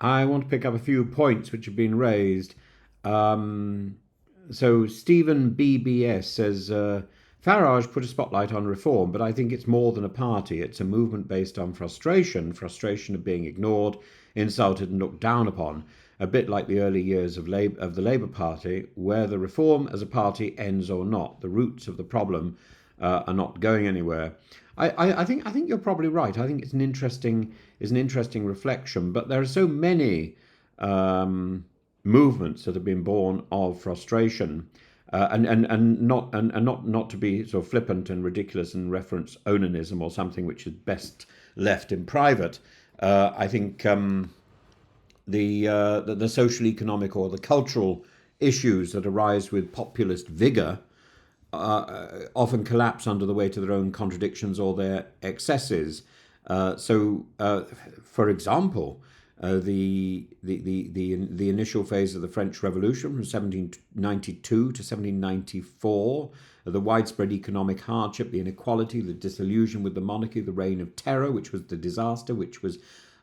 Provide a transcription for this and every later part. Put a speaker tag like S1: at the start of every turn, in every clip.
S1: I want to pick up a few points which have been raised. Um, so Stephen BBS says Farage put a spotlight on reform, but I think it's more than a party. It's a movement based on frustration of being ignored, insulted, and looked down upon. A bit like the early years of the Labour Party, where the reform as a party ends or not. The roots of the problem are not going anywhere. I think you're probably right. I think it's an interesting reflection. But there are so many um, movements that have been born of frustration, and not to be sort of flippant and ridiculous and reference onanism or something which is best left in private. I think the social, economic, or the cultural issues that arise with populist vigor often collapse under the weight of their own contradictions or their excesses. For example, the initial phase of the French Revolution from 1792 to 1794, the widespread economic hardship, the inequality, the disillusion with the monarchy, the reign of terror, which was the disaster, which was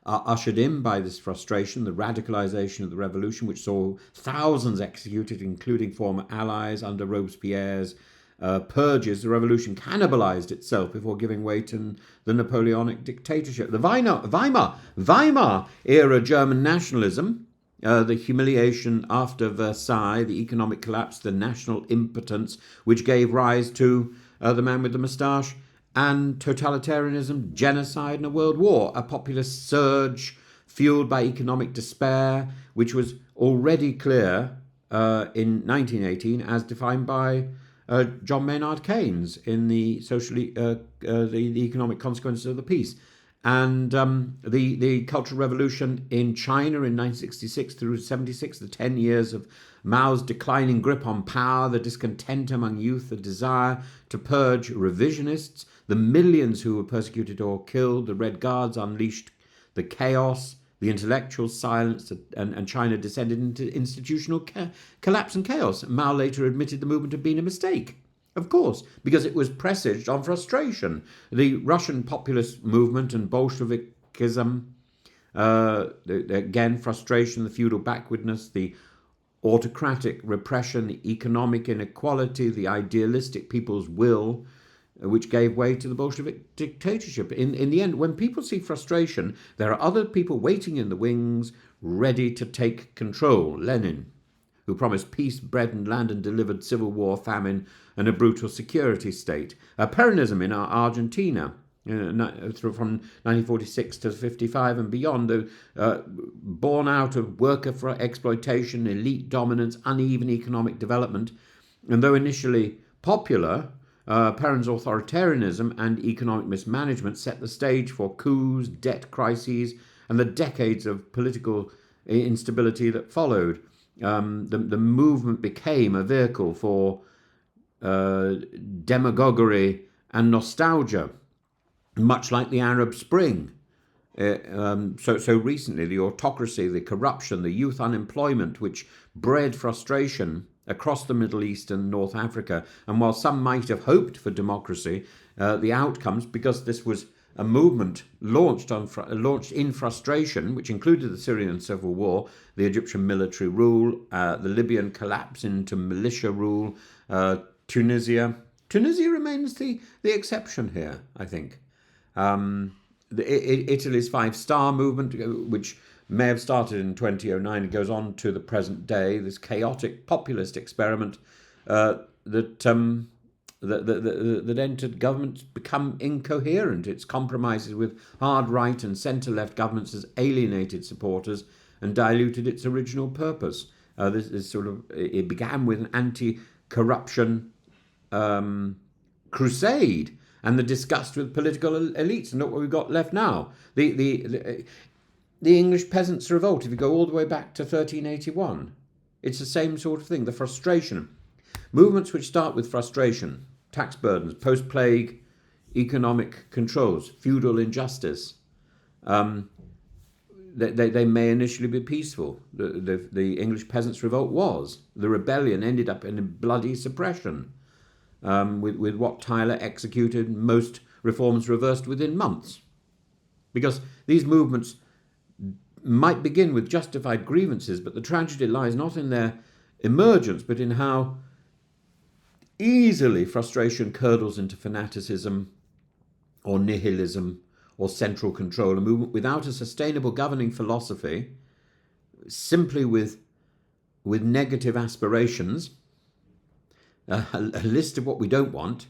S1: ushered in by this frustration, the radicalization of the revolution, which saw thousands executed, including former allies under Robespierre's purges. The revolution cannibalized itself before giving way to the Napoleonic dictatorship. The Weimar era German nationalism, the humiliation after Versailles, the economic collapse, the national impotence, which gave rise to the man with the moustache, and totalitarianism, genocide, and a world war, a populist surge fueled by economic despair, which was already clear in 1918 as defined by John Maynard Keynes in the economic consequences of the peace, and the Cultural Revolution in China in 1966 through 76, the 10 years of Mao's declining grip on power, the discontent among youth, the desire to purge revisionists, the millions who were persecuted or killed, the Red Guards unleashed the chaos, the intellectual silence, and China descended into institutional collapse and chaos. Mao later admitted the movement had been a mistake. Of course, because it was presaged on frustration. The Russian populist movement and Bolshevikism, again, frustration, the feudal backwardness, the autocratic repression, the economic inequality, the idealistic people's will, which gave way to the Bolshevik dictatorship. In the end, when people see frustration, there are other people waiting in the wings, ready to take control. Lenin, who promised peace, bread and land, and delivered civil war, famine, and a brutal security state. Peronism in Argentina, from 1946 to 55 and beyond, born out of worker exploitation, elite dominance, uneven economic development. And though initially popular, Peron's authoritarianism and economic mismanagement set the stage for coups, debt crises, and the decades of political instability that followed. The movement became a vehicle for demagoguery and nostalgia, much like the Arab Spring. So recently, the autocracy, the corruption, the youth unemployment, which bred frustration across the Middle East and North Africa. And while some might have hoped for democracy, the outcomes, because this was a movement launched in frustration, which included the Syrian civil war, the Egyptian military rule, the Libyan collapse into militia rule, Tunisia. Tunisia remains the exception here, I think. Italy's Five-Star movement, which may have started in 2009 and goes on to the present day, this chaotic populist experiment that entered governments become incoherent. Its compromises with hard right and centre-left governments has alienated supporters and diluted its original purpose. It began with an anti-corruption crusade and the disgust with political elites. And look what we've got left now. The English peasants' revolt, if you go all the way back to 1381, it's the same sort of thing, the frustration. Movements which start with frustration, tax burdens, post-plague economic controls, feudal injustice, they may initially be peaceful. The English peasants' revolt was. The rebellion ended up in a bloody suppression. With Wat Tyler executed, most reforms reversed within months. Because these movements might begin with justified grievances, but the tragedy lies not in their emergence, but in how easily frustration curdles into fanaticism or nihilism or central control, a movement without a sustainable governing philosophy, simply with negative aspirations, a list of what we don't want,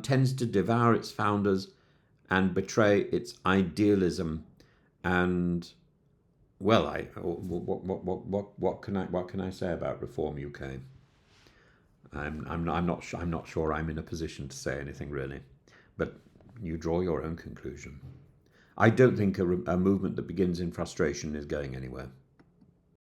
S1: tends to devour its founders and betray its idealism. And well, what can I say about Reform UK? I'm not sure I'm in a position to say anything really, but you draw your own conclusion. I don't think a movement that begins in frustration is going anywhere.